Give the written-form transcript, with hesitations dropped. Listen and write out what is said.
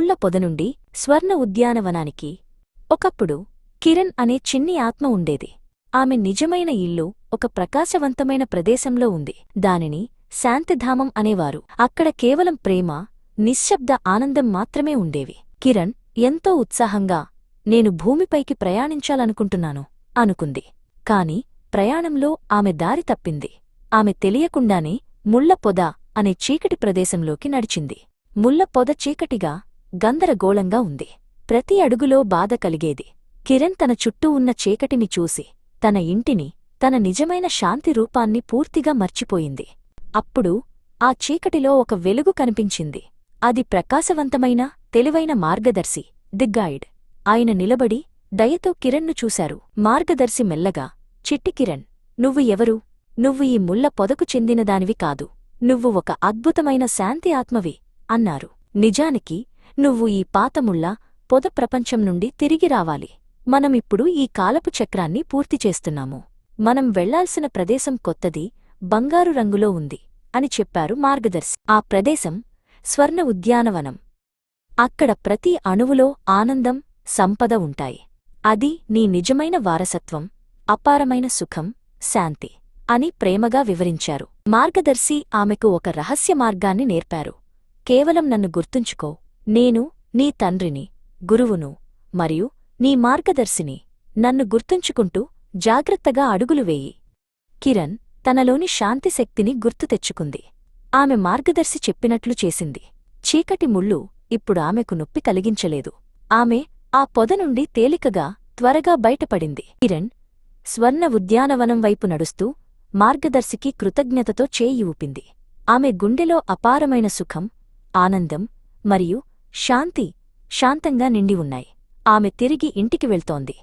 ముళ్ల పొదనుండి స్వర్ణ ఉద్యానవనానికి. ఒకప్పుడు కిరణ్ అనే చిన్ని ఆత్మ ఉండేది. ఆమె నిజమైన ఇల్లు ఒక ప్రకాశవంతమైన ప్రదేశంలో ఉంది. దానిని శాంతిధామం అనేవారు. అక్కడ కేవలం ప్రేమ, నిశ్శబ్ద ఆనందం మాత్రమే ఉండేవి. కిరణ్ ఎంతో ఉత్సాహంగా నేను భూమిపైకి ప్రయాణించాలనుకుంటున్నాను అనుకుంది. కాని ప్రయాణంలో ఆమె దారి తప్పింది. ఆమె తెలియకుండానే ముళ్ల పొద అనే చీకటి ప్రదేశంలోకి నడిచింది. ముళ్ల పొద చీకటిగా, గందరగోళంగా ఉంది. ప్రతి అడుగులో బాధ కలిగేది. కిరణ్ తన చుట్టూ ఉన్న చీకటిని చూసి తన ఇంటిని, తన నిజమైన శాంతి రూపాన్ని పూర్తిగా మర్చిపోయింది. అప్పుడు ఆ చీకటిలో ఒక వెలుగు కనిపించింది. అది ప్రకాశవంతమైన, తెలివైన మార్గదర్శి, ది గైడ్. ఆయన నిలబడి దయతో కిరణ్ను చూశారు. మార్గదర్శి మెల్లగా, చిట్టి కిరణ్, నువ్వు ఎవరు? నువ్వు ఈ ముళ్ల పొదకు చెందినదానివి కాదు. నువ్వు ఒక అద్భుతమైన శాంతి ఆత్మవి అన్నారు. నిజానికి నువ్వు ఈ పాతముళ్ల పొద ప్రపంచం నుండి తిరిగి రావాలి. మనమిప్పుడు ఈ కాలపు చక్రాన్ని పూర్తి చేస్తున్నాము. మనం వెళ్లాల్సిన ప్రదేశం కొత్తది, బంగారు రంగులో ఉంది అని చెప్పారు మార్గదర్శి. ఆ ప్రదేశం స్వర్ణ ఉద్యానవనం. అక్కడ ప్రతి అణువులో ఆనందం, సంపద ఉంటాయి. అది నీ నిజమైన వారసత్వం, అపారమైన సుఖం, శాంతి అని ప్రేమగా వివరించారు. మార్గదర్శి ఆమెకు ఒక రహస్య మార్గాన్ని నేర్పారు. కేవలం నన్ను గుర్తుంచుకో. నేను నీ తండ్రిని, గురువును, మరియు నీ మార్గదర్శిని. నన్ను గుర్తుంచుకుంటూ జాగ్రత్తగా అడుగులు వేయి. కిరణ్ తనలోని శాంతిశక్తిని గుర్తు తెచ్చుకుంది. ఆమె మార్గదర్శి చెప్పినట్లు చేసింది. చీకటి ముళ్ళు ఇప్పుడు ఆమెకు నొప్పి కలిగించలేదు. ఆమె ఆ పొద నుండి తేలికగా, త్వరగా బయటపడింది. కిరణ్ స్వర్ణ ఉద్యానవనం వైపు నడుస్తూ మార్గదర్శికి కృతజ్ఞతతో చేయి ఊపింది. ఆమె గుండెలో అపారమైన సుఖం, ఆనందం మరియు శాంతంగా నిండి ఉన్నాయి. ఆమె తిరిగి ఇంటికి వెళ్తోంది.